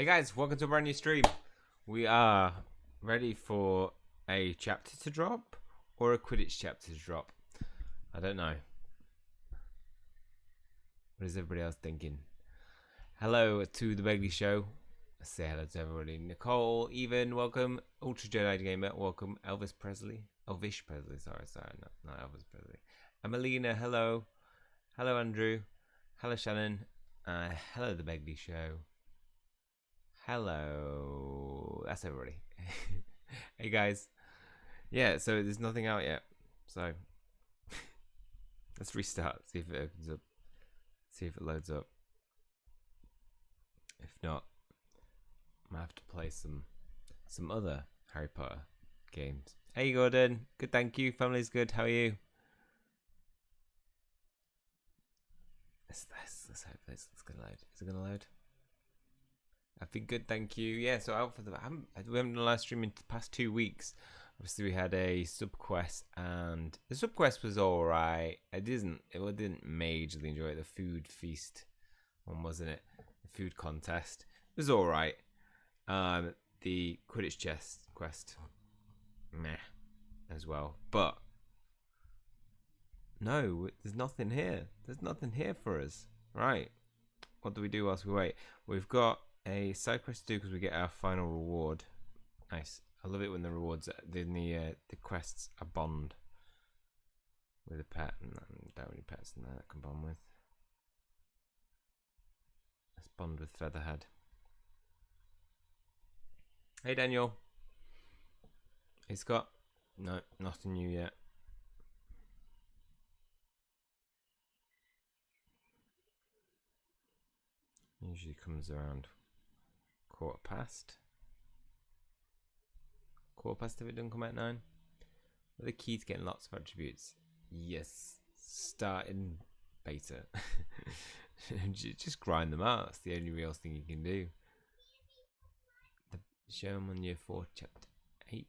Hey guys, welcome to a brand new stream. We are ready for a chapter to drop or a Quidditch chapter to drop. I don't know. What is everybody else thinking? Hello to the Begley Show. Let's say hello to everybody. Nicole, Even, welcome. Ultra Jedi Gamer, welcome. Elvis Presley. Elvish Presley, sorry, not Elvis Presley. Emelina, hello. Hello, Andrew. Hello, Shannon. Hello, the Begley Show. Hello. That's everybody. Hey guys. Yeah, so there's nothing out yet. So let's restart. See if it opens up. See if it loads up. If not, I might have to play some other Harry Potter games. Hey Gordon. Good, thank you. Family's good. How are you? Let's hope it's gonna load. Is it gonna load? I've been good, thank you. Yeah, so out for we haven't done a live stream in the past 2 weeks. Obviously, we had a sub quest, and the sub quest was all right. I didn't majorly enjoy it. The food feast one, wasn't it? The food contest it was all right. The Quidditch chess quest, meh, as well. But no, there's nothing here. There's nothing here for us. Right. What do we do whilst we wait? We've got a side quest to do because we get our final reward. Nice. I love it when the rewards, the quests are bond with a pet, and there are any pets in there that can bond with. Let's bond with Featherhead. Hey Daniel. Hey Scott. No, nothing new yet. Usually comes around quarter past if it doesn't come at 9. What are the key to getting lots of attributes? Yes, start in beta. Just grind them out. That's the only real thing you can do. Show them on year 4 chapter 8.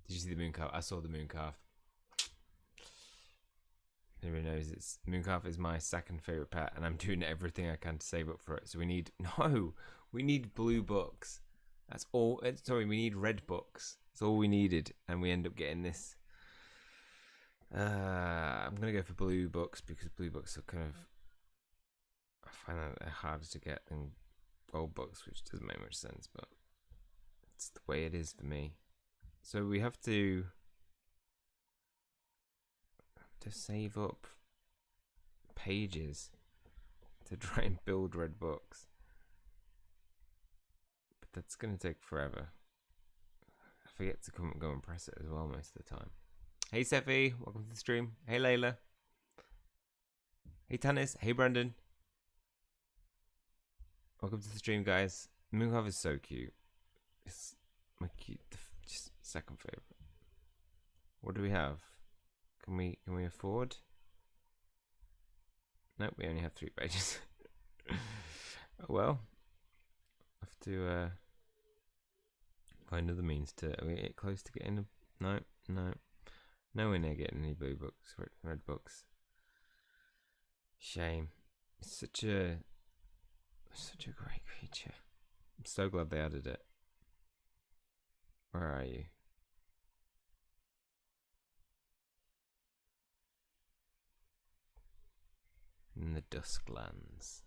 Did you see the moon calf? I saw the moon calf. Everybody knows it's Mooncalf is my second favorite pet, and I'm doing everything I can to save up for it. So we need blue books. That's all. Sorry, we need red books. That's all we needed, and we end up getting this. I'm gonna go for blue books because blue books are kind of, I find that they're harder to get than gold books, which doesn't make much sense, but it's the way it is for me. So we have to save up pages to try and build red books, but that's going to take forever. I forget to go and press it as well most of the time. Hey Sephi, welcome to the stream. Hey Layla. Hey Tanis. Hey Brandon. Welcome to the stream, guys. Mooncalf is so cute. It's my just second favorite. What do we have? Can we afford? Nope, we only have 3 pages. Oh well. Have to find other means to. Are we get close to getting no. Nowhere near getting any blue books, red books. Shame. It's such a great creature. I'm so glad they added it. Where are you? In the Dusklands.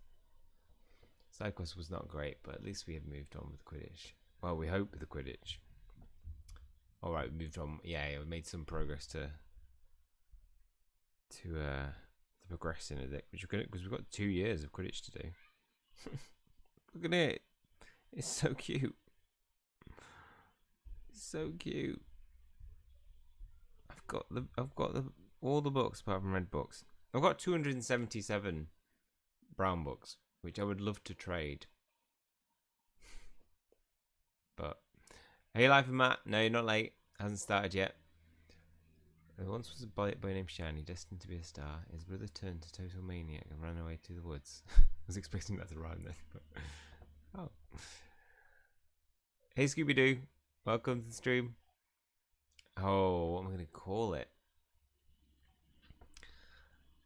Cycles was not great, but at least we have moved on with Quidditch. Well, we hope with the Quidditch. Alright, we moved on. Yeah, we made some progress to progress in it, because we've got 2 years of Quidditch to do. Look at it. It's so cute. It's so cute. I've got all the books apart from red books. I've got 277 brown books, which I would love to trade. But hey, Life of Matt. No, you're not late. Hasn't started yet. There once was a boy named Shiny, destined to be a star. His brother turned to total maniac and ran away to the woods. I was expecting that to rhyme then, but oh. Hey, Scooby Doo. Welcome to the stream. Oh, what am I going to call it?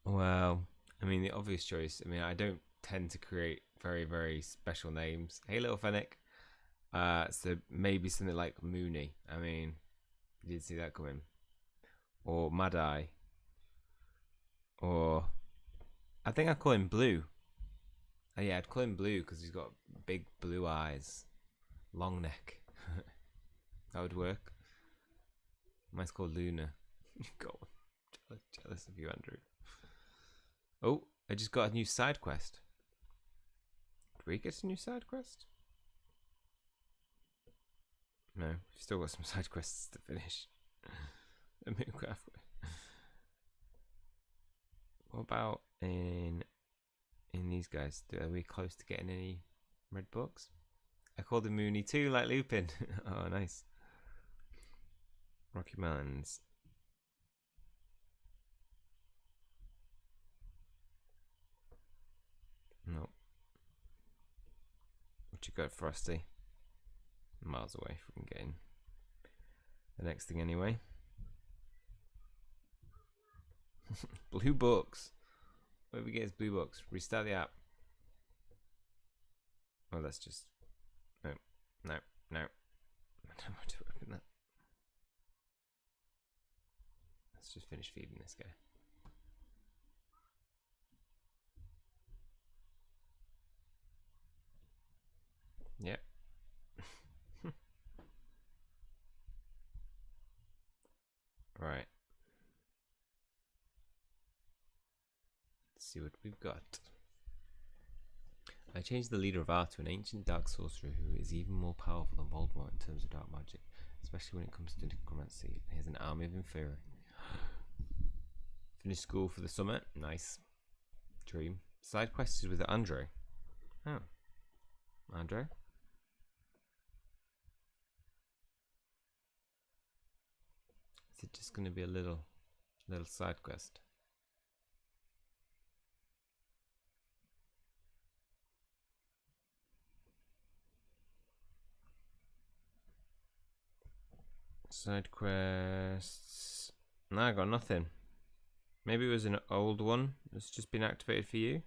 Well, I mean, the obvious choice. I mean, I don't tend to create Very, very special names. Hey, little Fennec. So maybe something like Mooney. I mean, you did see that coming. Or Mad Eye. Or I think I'd call him Blue. Oh yeah, I'd call him Blue because he's got big blue eyes. Long neck. That would work. Mine's called Luna. God, jealous of you, Andrew. Oh, I just got a new side quest. Did we get a new side quest? No, we've still got some side quests to finish. What about in these guys? Are we close to getting any red books? I called him Mooney too, like Lupin. Oh, nice. Rocky Mountains. No. What you got, Frosty? Miles away from getting the next thing anyway. Blue books. Where we get his blue books? Restart the app. Oh, that's just no. I don't want to open that. Let's just finish feeding this guy. Yep. Right. Let's see what we've got. I changed the leader of R to an ancient dark sorcerer who is even more powerful than Voldemort in terms of dark magic, especially when it comes to necromancy. He has an army of inferi. Finished school for the summer. Nice. Dream. Side quest is with Andre. Oh. Andre? Is it just going to be a little side quest? Side quests. No, I got nothing. Maybe it was an old one that's just been activated for you.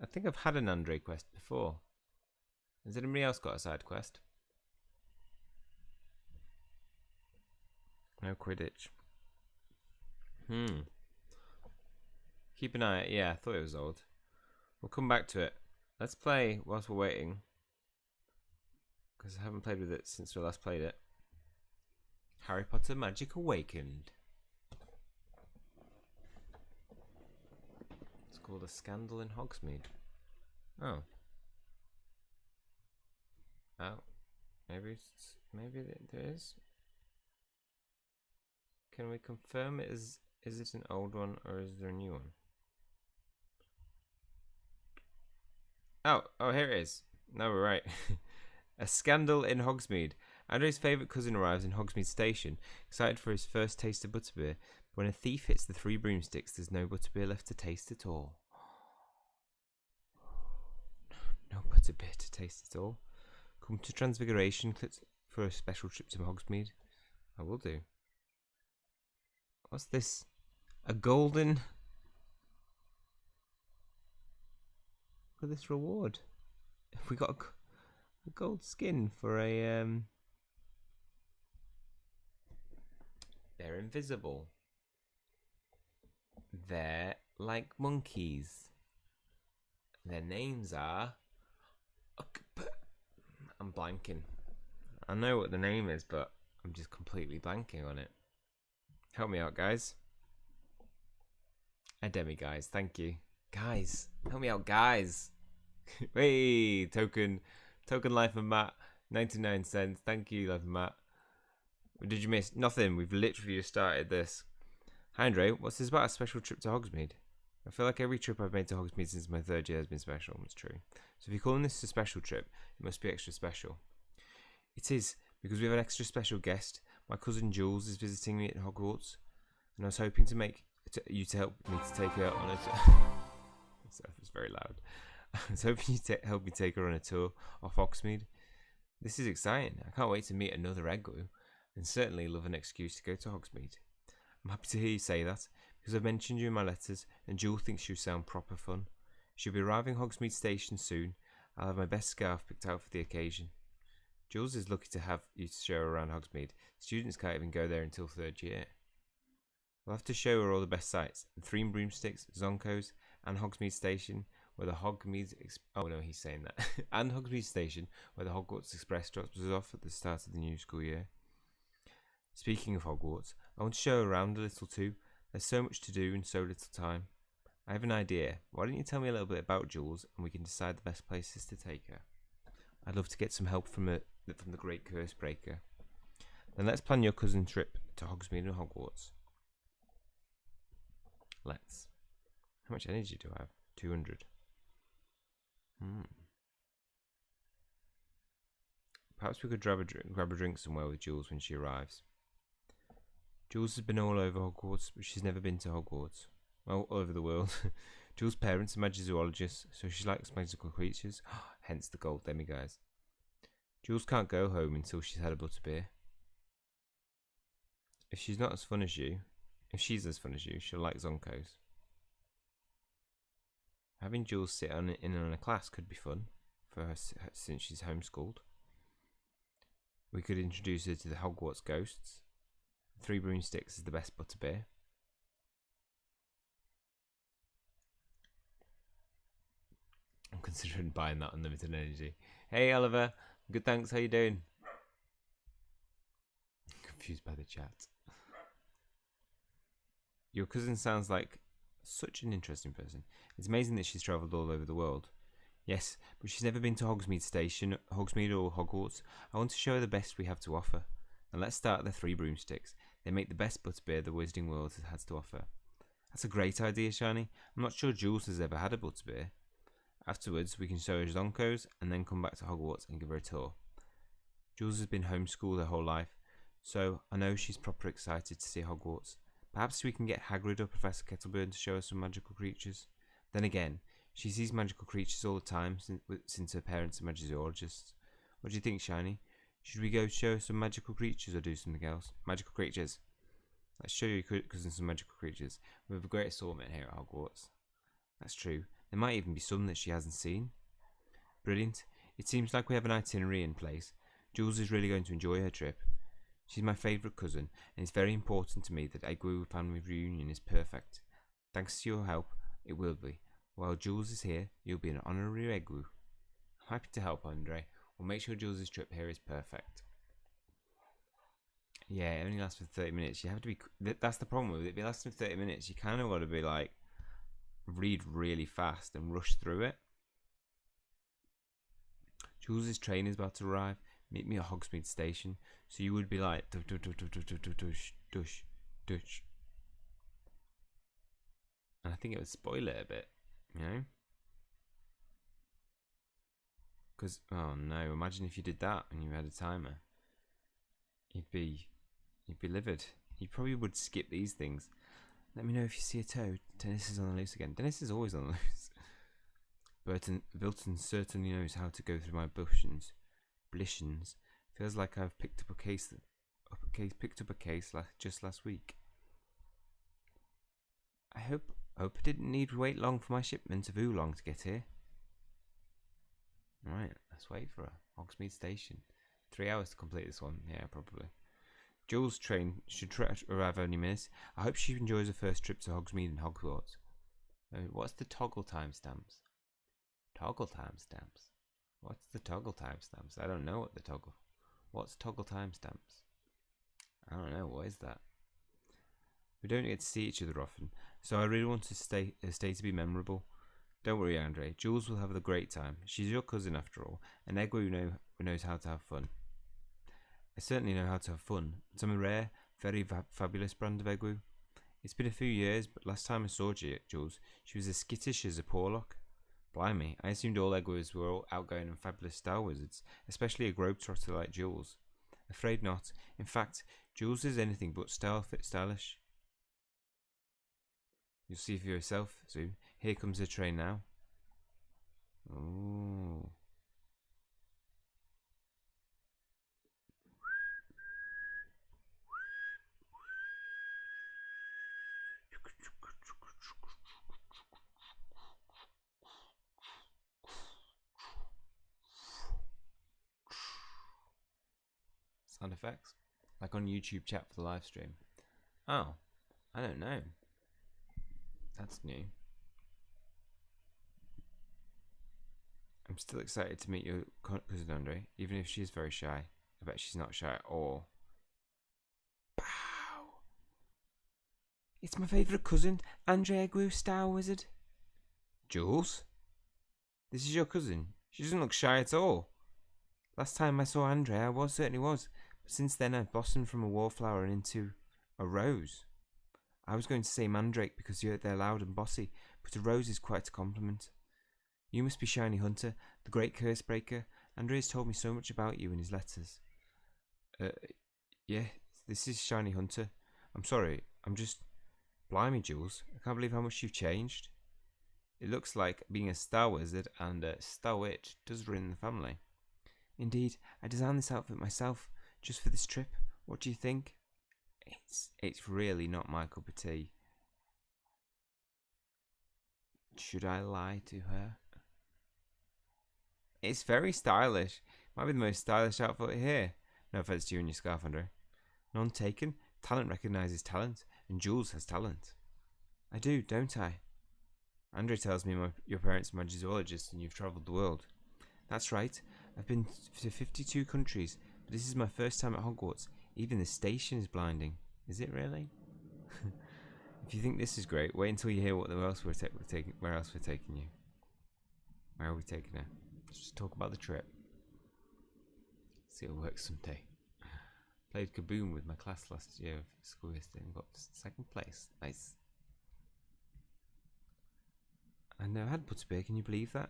I think I've had an Andre quest before. Has anybody else got a side quest? No Quidditch. Keep an eye out. Yeah, I thought it was old. We'll come back to it. Let's play whilst we're waiting, because I haven't played with it since we last played it. Harry Potter Magic Awakened. It's called A Scandal in Hogsmeade. Oh. Oh. Maybe there is. Can we confirm it is it an old one or is there a new one? Oh, here it is. No, we're right. A Scandal in Hogsmeade. Andrew's favourite cousin arrives in Hogsmeade Station, excited for his first taste of butterbeer. But when a thief hits the 3 broomsticks, there's no butterbeer left to taste at all. No butterbeer to taste at all. Come to Transfiguration for a special trip to Hogsmeade. I will do. What's this? A golden... for this reward. We got a gold skin for a... They're invisible. They're like monkeys. Their names are... I'm blanking. I know what the name is, but I'm just completely blanking on it. Help me out, guys. A guys, thank you. Guys, help me out, guys. Hey, token Life and Matt, 99 cents. Thank you, Life and Matt. What did you miss? Nothing. We've literally just started this. Hi, Andre. What's this about a special trip to Hogsmeade? I feel like every trip I've made to Hogsmeade since my 3rd year has been special. It's true. So if you're calling this a special trip, it must be extra special. It is, because we have an extra special guest. My cousin Jules is visiting me at Hogwarts, and I was hoping to you to help me to take her on a tour. That was very loud. I was hoping you help me take her on a tour of Hogsmeade. This is exciting. I can't wait to meet another Eggloo, and certainly love an excuse to go to Hogsmeade. I'm happy to hear you say that, because I've mentioned you in my letters, and Jules thinks you sound proper fun. She'll be arriving Hogsmeade Station soon. I'll have my best scarf picked out for the occasion. Jules is lucky to have you to show her around Hogsmeade. Students can't even go there until 3rd year. We'll have to show her all the best sights. The Three Broomsticks, Zonkos, and Hogsmeade Station, where the Hogsmeade... oh no, he's saying that. And Hogsmeade Station, where the Hogwarts Express drops us off at the start of the new school year. Speaking of Hogwarts, I want to show her around a little too. There's so much to do in so little time. I have an idea. Why don't you tell me a little bit about Jules, and we can decide the best places to take her. I'd love to get some help from the Great Curse Breaker. Then let's plan your cousin trip to Hogsmeade and Hogwarts. Let's. How much energy do I have? 200. Perhaps we could grab a drink somewhere with Jules when she arrives. Jules has been all over Hogwarts, but she's never been to Hogwarts. Well, all over the world. Jules' parents are magizoologists, so she likes magical creatures, hence the gold demiguise. Jules can't go home until she's had a butterbeer. If she's as fun as you, she'll like Zonkos. Having Jules sit in on a class could be fun for her since she's homeschooled. We could introduce her to the Hogwarts ghosts. Three Broomsticks is the best butterbeer. I'm considering buying that unlimited energy. Hey Oliver, good thanks, how you doing? Confused by the chat. Your cousin sounds like such an interesting person. It's amazing that she's travelled all over the world. Yes, but she's never been to Hogsmeade Station, Hogsmeade or Hogwarts. I want to show her the best we have to offer. And let's start at the Three Broomsticks. They make the best butterbeer the Wizarding World has to offer. That's a great idea, Shani. I'm not sure Jules has ever had a butterbeer. Afterwards, we can show her Zonkos and then come back to Hogwarts and give her a tour. Jules has been homeschooled her whole life, so I know she's proper excited to see Hogwarts. Perhaps we can get Hagrid or Professor Kettleburn to show us some magical creatures. Then again, she sees magical creatures all the time since her parents are magizoologists. What do you think, Shiny? Should we go show some magical creatures or do something else? Magical creatures. Let's show your cousin some magical creatures. We have a great assortment here at Hogwarts. That's true. There might even be some that she hasn't seen. Brilliant. It seems like we have an itinerary in place. Jules is really going to enjoy her trip. She's my favourite cousin, and it's very important to me that Egwu family reunion is perfect. Thanks to your help, it will be. While Jules is here, you'll be an honorary Egwu. I'm happy to help, Andre. We'll make sure Jules' trip here is perfect. Yeah, it only lasts for 30 minutes. You have to be... That's the problem with it. If it lasts for 30 minutes, you kind of got to be like... read really fast and rush through it. Jules' train is about to arrive. Meet me at Hogsmeade Station. So you would be like... dush, dush, dush. And I think it would spoil it a bit, you know? Because, oh no, imagine if you did that and you had a timer. You'd be livid. You probably would skip these things. Let me know if you see a toad. Dennis is on the loose again. Dennis is always on the loose. Bilton certainly knows how to go through my blishens. Feels like I've picked up a case just last week. I hope I didn't need to wait long for my shipment of oolong to get here. Alright, let's wait for her. Hogsmeade Station. 3 hours to complete this one. Yeah, probably. Jules' train should arrive any minute. I hope she enjoys her first trip to Hogsmeade and Hogwarts. What's the toggle timestamps? Toggle timestamps? What's the toggle timestamps? I don't know what the toggle... What's toggle timestamps? I don't know, what is that? We don't get to see each other often, so I really want to stay to be memorable. Don't worry, Andre. Jules will have a great time. She's your cousin after all, and Egwu knows how to have fun. I certainly know how to have fun. It's a rare, very fabulous brand of Egwu. It's been a few years, but last time I saw Jules, she was as skittish as a Porlock. Blimey, I assumed all Egwus were all outgoing and fabulous star wizards, especially a globetrotter like Jules. Afraid not. In fact, Jules is anything but stylish. You'll see for yourself soon. Here comes the train now. Ooh. sound effects? Like on YouTube chat for the live stream. Oh, I don't know. That's new. I'm still excited to meet your cousin Andre, even if she is very shy. I bet she's not shy at all. Pow! It's my favourite cousin, Andre Agu, Star Wizard. Jules? This is your cousin. She doesn't look shy at all. Last time I saw Andre, I certainly was. But since then, I've blossomed from a wallflower and into a rose. I was going to say mandrake because they're loud and bossy, but a rose is quite a compliment. You must be Goshinyhunting, the great curse breaker. Andre has told me so much about you in his letters. Yeah, this is Goshinyhunting. I'm sorry, I'm just... Blimey, Jules, I can't believe how much you've changed. It looks like being a star wizard and a star witch does run in the family. Indeed, I designed this outfit myself, just for this trip. What do you think? It's really not my cup of tea. Should I lie to her? It's very stylish. Might be the most stylish outfit here. No offense to you and your scarf, Andre. None taken. Talent recognizes talent, and Jules has talent. I do, don't I? Andre tells me your parents are magizoologists and you've travelled the world. That's right. I've been to 52 countries, but this is my first time at Hogwarts. Even the station is blinding. Is it really? If you think this is great, wait until you hear where else we're taking you. Where are we taking her? Let's just talk about the trip. See if it works someday. Played Kaboom with my class last year of school history and got second place. Nice. I never had butterbeer, can you believe that?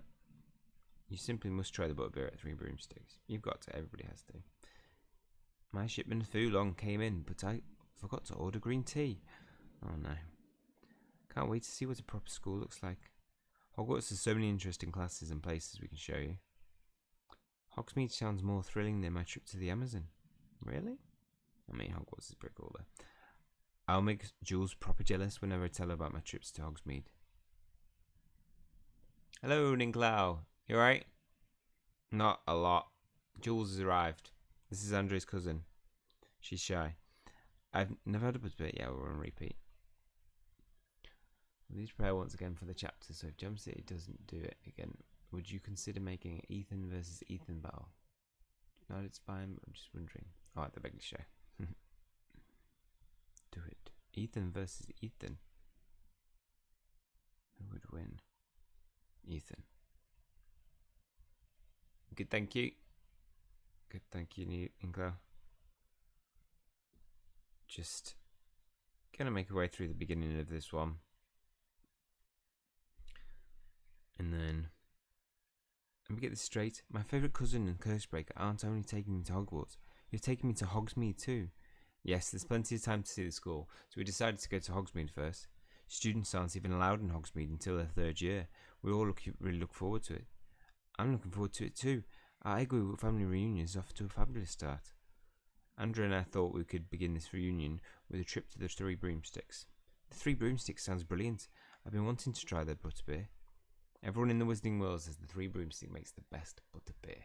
You simply must try the butterbeer at 3 Broomsticks. You've got to, everybody has to. My shipment of Foulon came in, but I forgot to order green tea. Oh no. Can't wait to see what a proper school looks like. Hogwarts has so many interesting classes and places we can show you. Hogsmeade sounds more thrilling than my trip to the Amazon. Really? I mean, Hogwarts is pretty cool though. I'll make Jules proper jealous whenever I tell her about my trips to Hogsmeade. Hello, Ninklau. You alright? Not a lot. Jules has arrived. This is Andre's cousin. She's shy. I've never had a butterbeer. Yeah, we're on repeat. Please prepare once again for the chapter, so if Jump City doesn't do it again, would you consider making an Ethan versus Ethan battle? No, it's fine, but I'm just wondering. Alright, the big show. Do it. Ethan versus Ethan. Who would win? Ethan. Good, thank you. Good, thank you, Inklo. Just gonna make our way through the beginning of this one. And then, let me get this straight. My favourite cousin and Cursebreaker aren't only taking me to Hogwarts, you're taking me to Hogsmeade too. Yes, there's plenty of time to see the school, so we decided to go to Hogsmeade first. Students aren't even allowed in Hogsmeade until their 3rd year. We all really look forward to it. I'm looking forward to it too. Our Egu family reunion is off to a fabulous start. Andrew and I thought we could begin this reunion with a trip to the 3 Broomsticks. The 3 Broomsticks sounds brilliant. I've been wanting to try their butterbeer. Everyone in the Wizarding World says the 3 Broomstick makes the best butterbeer.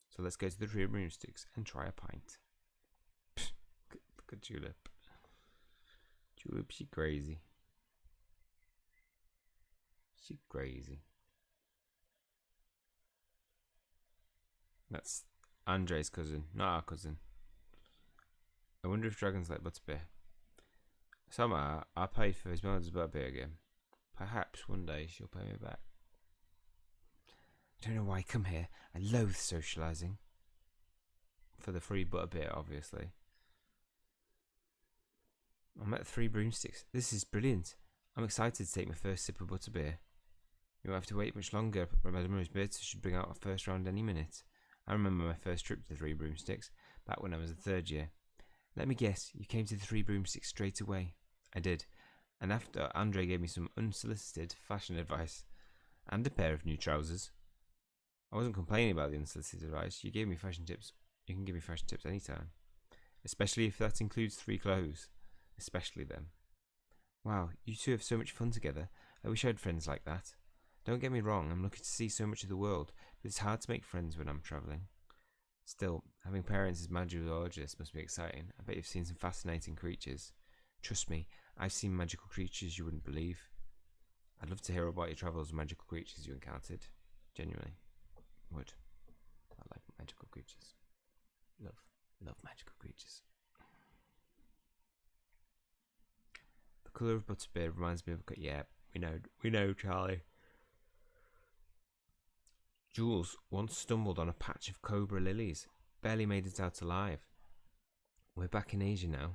So let's go to the 3 Broomsticks and try a pint. Look at Julep. Julep, she crazy. She crazy. That's Andre's cousin, not our cousin. I wonder if dragons like butterbeer. Somehow, I'll pay for his mother's butterbeer again. Perhaps one day she'll pay me back. I don't know why I come here. I loathe socialising. For the free butterbeer, obviously. I'm at 3 Broomsticks. This is brilliant. I'm excited to take my first sip of butterbeer. You won't have to wait much longer. Madame Roseberta should bring out our first round any minute. I remember my first trip to the 3 Broomsticks, back when I was a 3rd year. Let me guess, you came to the 3 Broomsticks straight away. I did. And after, Andre gave me some unsolicited fashion advice. And a pair of new trousers. I wasn't complaining about the unsolicited advice. You gave me fashion tips. You can give me fashion tips anytime. Especially if that includes 3 clothes. Especially then. Wow, you two have so much fun together. I wish I had friends like that. Don't get me wrong, I'm looking to see so much of the world, but it's hard to make friends when I'm travelling. Still, Having parents as magiologists must be exciting. I bet you've seen some fascinating creatures. Trust me, I've seen magical creatures you wouldn't believe. I'd love to hear about your travels and magical creatures you encountered. Genuinely. Would. I like magical creatures. Love magical creatures. The colour of butterbeer reminds me of... Yeah, we know, Charlie. Jules once stumbled on a patch of cobra lilies. Barely made it out alive. We're back in Asia now.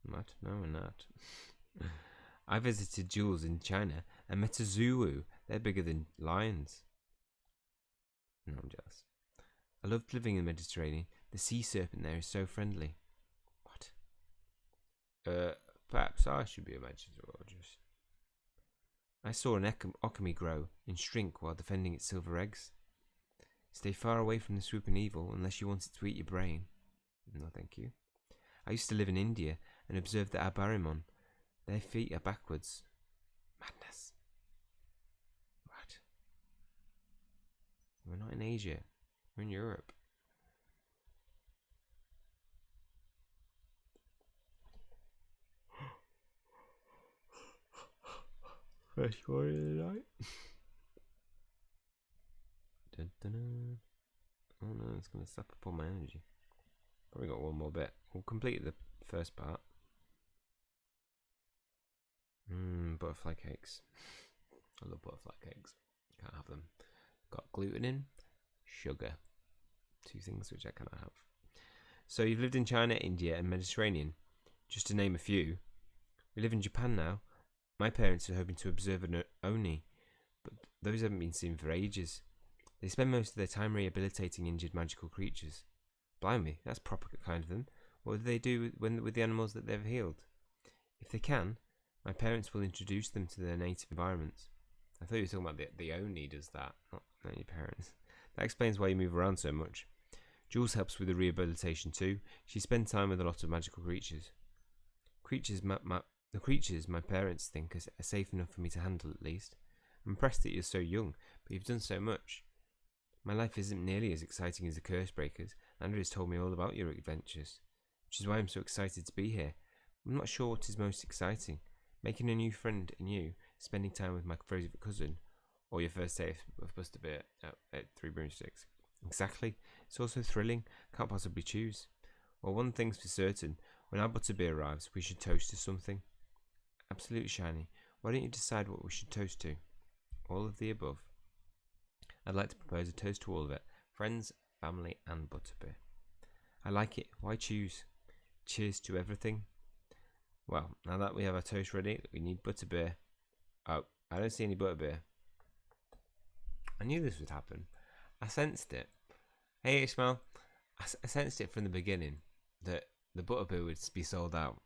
What? No, we're not. I visited Jules in China and met a Zulu. They're bigger than lions. No, I'm jealous. I loved living in the Mediterranean. The sea serpent there is so friendly. What? Perhaps I should be a meteorologist. I saw an okami grow and shrink while defending its silver eggs. Stay far away from the swooping evil unless you want it to eat your brain. No, thank you. I used to live in India and observed the Abarimon. Their feet are backwards. Madness. What? We're not in Asia. We're in Europe. First one of the night. Dun, dun, dun. Oh no, it's going to sap up all my energy. Probably got one more bit. We'll complete the first part. Butterfly cakes. I love butterfly cakes. Can't have them. Got gluten in, sugar. Two things which I cannot have. So you've lived in China, India and Mediterranean. Just to name a few. We live in Japan now. My parents are hoping to observe an Oni, but those haven't been seen for ages. They spend most of their time rehabilitating injured magical creatures. Blimey, that's proper kind of them. What do they do with the animals that they've healed? If they can, my parents will introduce them to their native environments. I thought you were talking about the Oni does that, not your parents. That explains why you move around so much. Jules helps with the rehabilitation too. She spends time with a lot of magical creatures. The creatures my parents think are safe enough for me to handle at least. I'm impressed that you're so young, but you've done so much. My life isn't nearly as exciting as the Curse Breakers. Andrea's told me all about your adventures, which is why I'm so excited to be here. I'm not sure what is most exciting. Making a new friend in you, spending time with my favourite cousin, or your first day of butterbeer at Three Broomsticks. Exactly. It's also thrilling. Can't possibly choose. Well, one thing's for certain. When our butterbeer arrives, we should toast to something. Absolutely, Shiny. Why don't you decide what we should toast to? All of the above. I'd like to propose a toast to all of it. Friends, family, and butterbeer. I like it. Why choose? Cheers to everything. Well, now that we have our toast ready, we need butterbeer. Oh, I don't see any butterbeer. I knew this would happen. I sensed it. Hey, Ishmael. I sensed it from the beginning that the butterbeer would be sold out.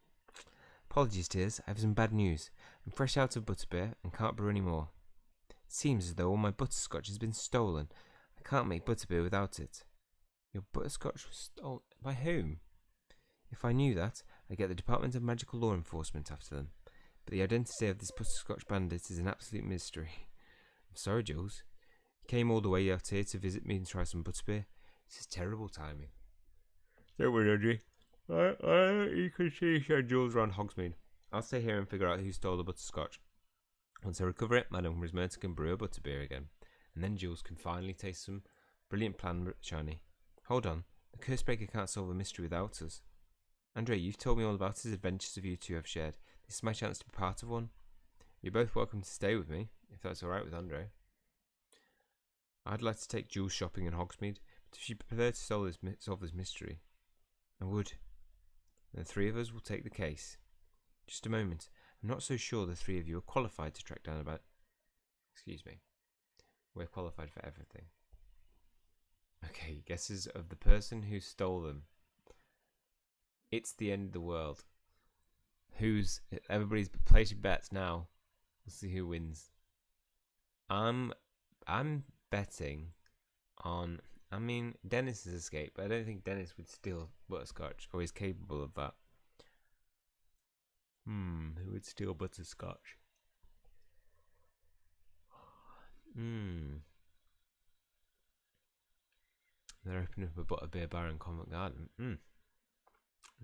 Apologies, dears. I have some bad news. I'm fresh out of butterbeer and can't brew any more. It seems as though all my butterscotch has been stolen. I can't make butterbeer without it. Your butterscotch was stolen? By whom? If I knew that, I'd get the Department of Magical Law Enforcement after them. But the identity of this butterscotch bandit is an absolute mystery. I'm sorry, Jules. You came all the way out here to visit me and try some butterbeer. This is terrible timing. Don't worry, Audrey. You can see Jules around Hogsmeade. I'll stay here and figure out who stole the butterscotch. Once I recover it, Madame Rismerta can brew a butterbeer again. And then Jules can finally taste some brilliant plan, Shiny. Hold on. The Cursebreaker can't solve the mystery without us. Andre, you've told me all about his adventures of you two have shared. This is my chance to be part of one. You're both welcome to stay with me, if that's alright with Andre. I'd like to take Jules shopping in Hogsmeade, but if you prefer to solve this mystery, I would. The three of us will take the case. Just a moment. I'm not so sure the three of you are qualified to track down about... Excuse me. We're qualified for everything. Okay, guesses of the person who stole them. It's the end of the world. Everybody's placing bets now. We'll see who wins. I'm betting on... I mean, Dennis has escaped, but I don't think Dennis would steal butterscotch, or is capable of that. Who would steal butterscotch? They're opening up a butterbeer bar in Covent Garden.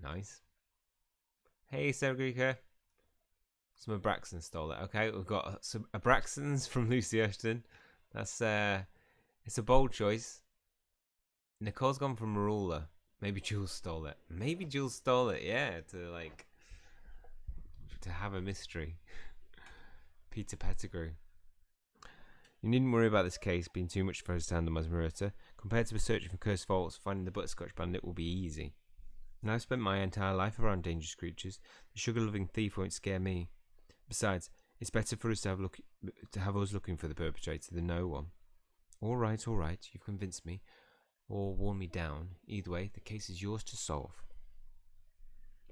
Nice. Hey, Sergrica. Some of Braxton stole it. Okay, we've got some Abraxtons from Lucy Ashton. That's it's a bold choice. Nicole's gone for Marula. Maybe Jules stole it. Maybe Jules stole it. Yeah, to have a mystery. Peter Pettigrew. You needn't worry about this case being too much for us to handle, Masmerita. Compared to searching for cursed vaults, finding the butterscotch bandit will be easy. And I've spent my entire life around dangerous creatures. The sugar-loving thief won't scare me. Besides, it's better for us to have us looking for the perpetrator than no one. All right, you've convinced me, or worn me down. Either way, the case is yours to solve.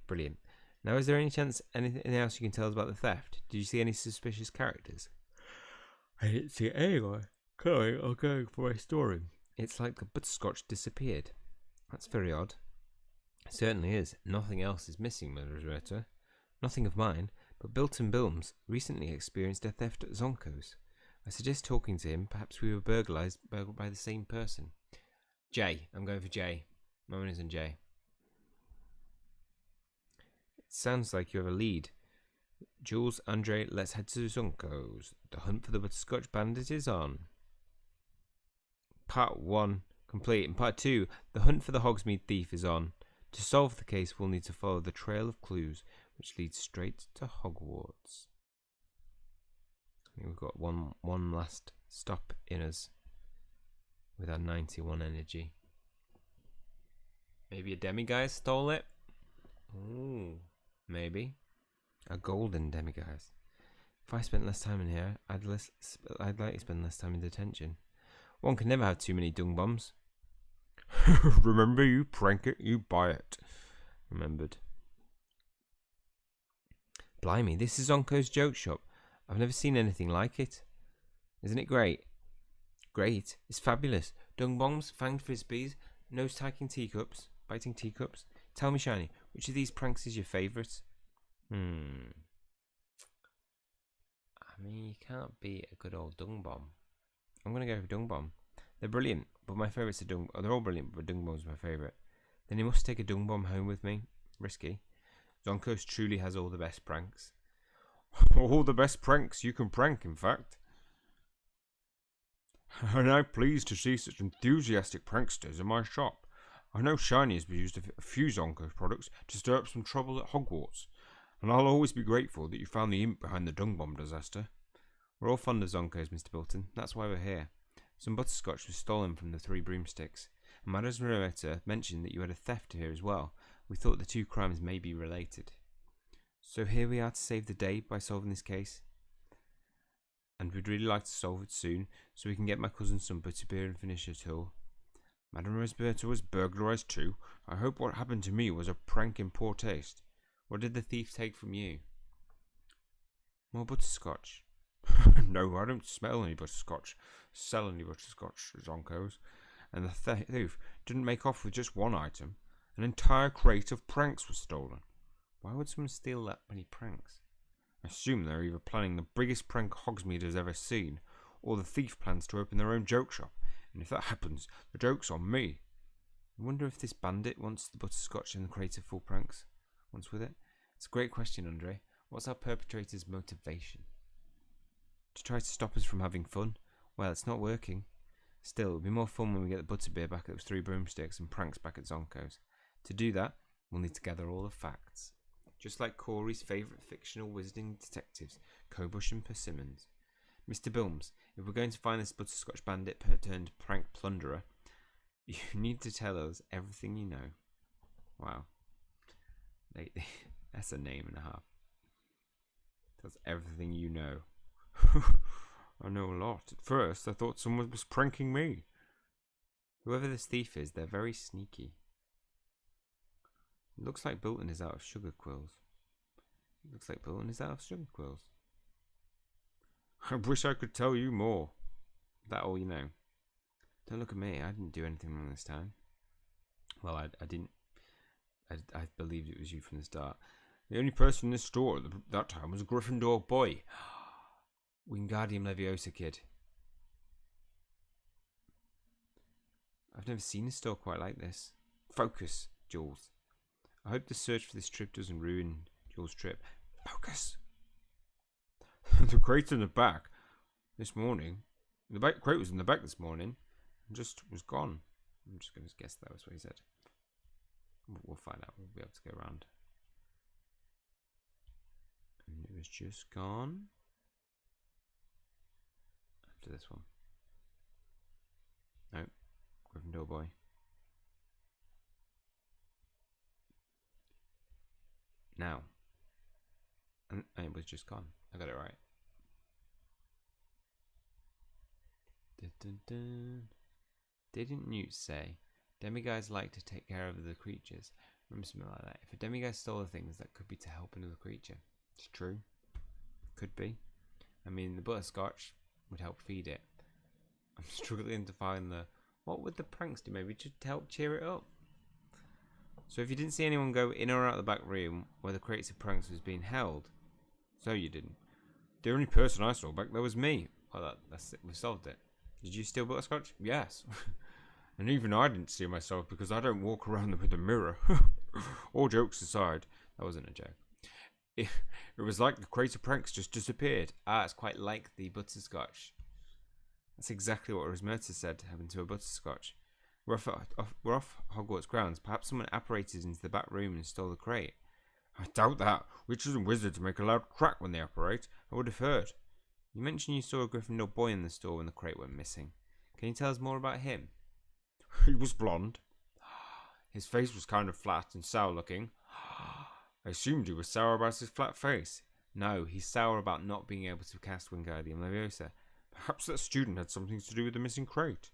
Brilliant. Now, is there any chance anything else you can tell us about the theft? Did you see any suspicious characters? I didn't see anyone coming or going for my storeroom. It's like the butterscotch disappeared. That's very odd. It certainly is. Nothing else is missing, Margareta. Nothing of mine, but Bilton Bilms recently experienced a theft at Zonko's. I suggest talking to him. Perhaps we were burgled by the same person. J. I'm going for J. My one isn't J. It sounds like you have a lead. Jules, Andre, let's head to Zonko's. The hunt for the butterscotch bandit is on. Part 1 complete. In Part 2, the hunt for the Hogsmeade thief is on. To solve the case, we'll need to follow the trail of clues, which leads straight to Hogwarts. I think we've got one last stop in us with our 91 energy. Maybe a demiguise stole it? Ooh, maybe. A golden demiguise. If I spent less time in here, I'd like to spend less time in detention. One can never have too many dung bombs. Remember, you prank it, you buy it. Remembered. Blimey, this is Zonko's joke shop. I've never seen anything like it. Isn't it great? Great. It's fabulous. Dung bombs, fanged frisbees, nose-biting teacups. Tell me, Shiny, which of these pranks is your favourite? I mean, you can't beat a good old dung bomb. I'm going to go for dung bomb. They're brilliant, but my favourites are dung... Oh, they're all brilliant, but dung bomb's my favourite. Then you must take a dung bomb home with me. Risky. Zonko's truly has all the best pranks. All the best pranks you can prank, in fact. And I'm pleased to see such enthusiastic pranksters in my shop. I know Shiny has used a few Zonko products to stir up some trouble at Hogwarts, and I'll always be grateful that you found the imp behind the dung bomb disaster. We're all fond of Zonkos, Mr. Bilton. That's why we're here. Some butterscotch was stolen from the 3 broomsticks, and Madame Margareta mentioned that you had a theft here as well. We thought the 2 crimes may be related. So here we are to save the day by solving this case. And we'd really like to solve it soon, so we can get my cousin some butterbeer and finish it all. Madame Roberta was burglarized too. I hope what happened to me was a prank in poor taste. What did the thief take from you? More butterscotch. No, I don't smell any butterscotch. Sell any butterscotch, Zonkos. And the thief didn't make off with just one item. An entire crate of pranks was stolen. Why would someone steal that many pranks? I assume they're either planning the biggest prank Hogsmeade has ever seen, or the thief plans to open their own joke shop. And if that happens, the joke's on me. I wonder if this bandit wants the butterscotch and the crate of full pranks. What's with it? It's a great question, Andre. What's our perpetrator's motivation? To try to stop us from having fun? Well, it's not working. Still, it'll be more fun when we get the butterbeer back at those 3 broomsticks and pranks back at Zonko's. To do that, we'll need to gather all the facts. Just like Corey's favourite fictional wizarding detectives, Kobush and Persimmons. Mr. Bilms, if we're going to find this butterscotch bandit turned prank plunderer, you need to tell us everything you know. Wow. That's a name and a half. That's everything you know. I know a lot. At first, I thought someone was pranking me. Whoever this thief is, they're very sneaky. It looks like Bilton is out of sugar quills. I wish I could tell you more. That all you know. Don't look at me. I didn't do anything wrong this time. Well, I didn't. I believed it was you from the start. The only person in this store at that time was a Gryffindor boy. Wingardium Leviosa kid. I've never seen a store quite like this. Focus, Jules. I hope the search for this trip doesn't ruin Jules' trip. Focus. The crate's in the back this morning. The crate was in the back this morning and just was gone. I'm just going to guess that was what he said. We'll find out. We'll be able to go around. And it was just gone. After this one. No. Gryffindor boy. Now. And it was just gone. I got it right. Dun, dun, dun. Didn't Newt say demigods like to take care of the creatures? Remember something like that. If a demigod stole the things, that could be to help another creature. It's true. Could be. I mean, the butterscotch would help feed it. I'm struggling to find the... What would the pranks do? Maybe just to help cheer it up. So if you didn't see anyone go in or out the back room where the crates of pranks was being held, so you didn't. The only person I saw back there was me. Well, that's it. We solved it. Did you steal butterscotch? Yes. And even I didn't see myself because I don't walk around with a mirror. All jokes aside, that wasn't a joke. It was like the crate of pranks just disappeared. Ah, it's quite like the butterscotch. That's exactly what Rosmerta said happened to a butterscotch. We're off Hogwarts grounds. Perhaps someone apparated into the back room and stole the crate. I doubt that. Witches and wizards make a loud crack when they operate. I would have heard. You mentioned you saw a Gryffindor boy in the store when the crate went missing. Can you tell us more about him? He was blonde. His face was kind of flat and sour looking. I assumed he was sour about his flat face. No, he's sour about not being able to cast Wingardium Leviosa. Perhaps that student had something to do with the missing crate.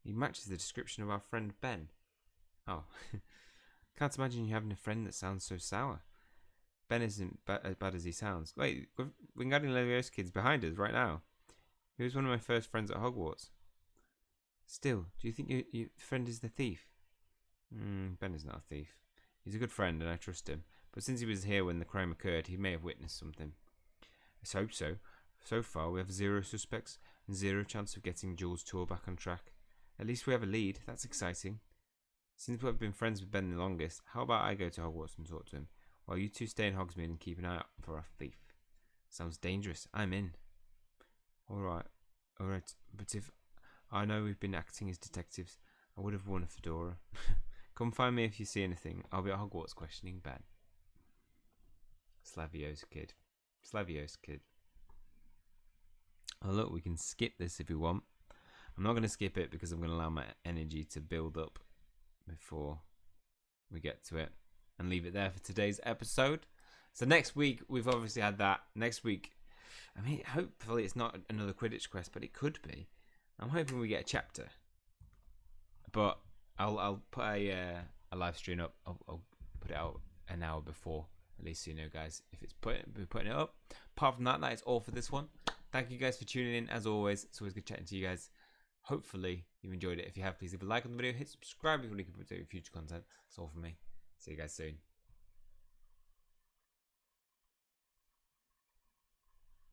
He matches the description of our friend Ben. Oh, can't imagine you having a friend that sounds so sour. Ben isn't as bad as he sounds. Wait, Wingardium Leviosa kid's behind us right now. He was one of my first friends at Hogwarts. Still, do you think your friend is the thief? Ben is not a thief. He's a good friend and I trust him. But since he was here when the crime occurred, he may have witnessed something. Let's hope so. So far, we have 0 suspects and 0 chance of getting Jules' tour back on track. At least we have a lead. That's exciting. Since we've been friends with Ben the longest, how about I go to Hogwarts and talk to him, while you two stay in Hogsmeade and keep an eye out for our thief? Sounds dangerous. I'm in. Alright. But if I know we've been acting as detectives, I would have worn a fedora. Come find me if you see anything. I'll be at Hogwarts questioning Ben. Slavio's kid. Oh look, we can skip this if we want. I'm not going to skip it because I'm going to allow my energy to build up before we get to it and leave it there for today's episode. So next week, we've obviously had that. Next week, I mean, hopefully it's not another Quidditch quest, but it could be. I'm hoping we get a chapter. But I'll put a live stream up. I'll put it out an hour before, at least so you know, guys, if we're putting it up. Apart from that, that is all for this one. Thank you guys for tuning in. As always, it's always good chatting to you guys. Hopefully you've enjoyed it. If you have, please leave a like on the video, hit subscribe if you want to keep up to future content. That's all from me. See you guys soon.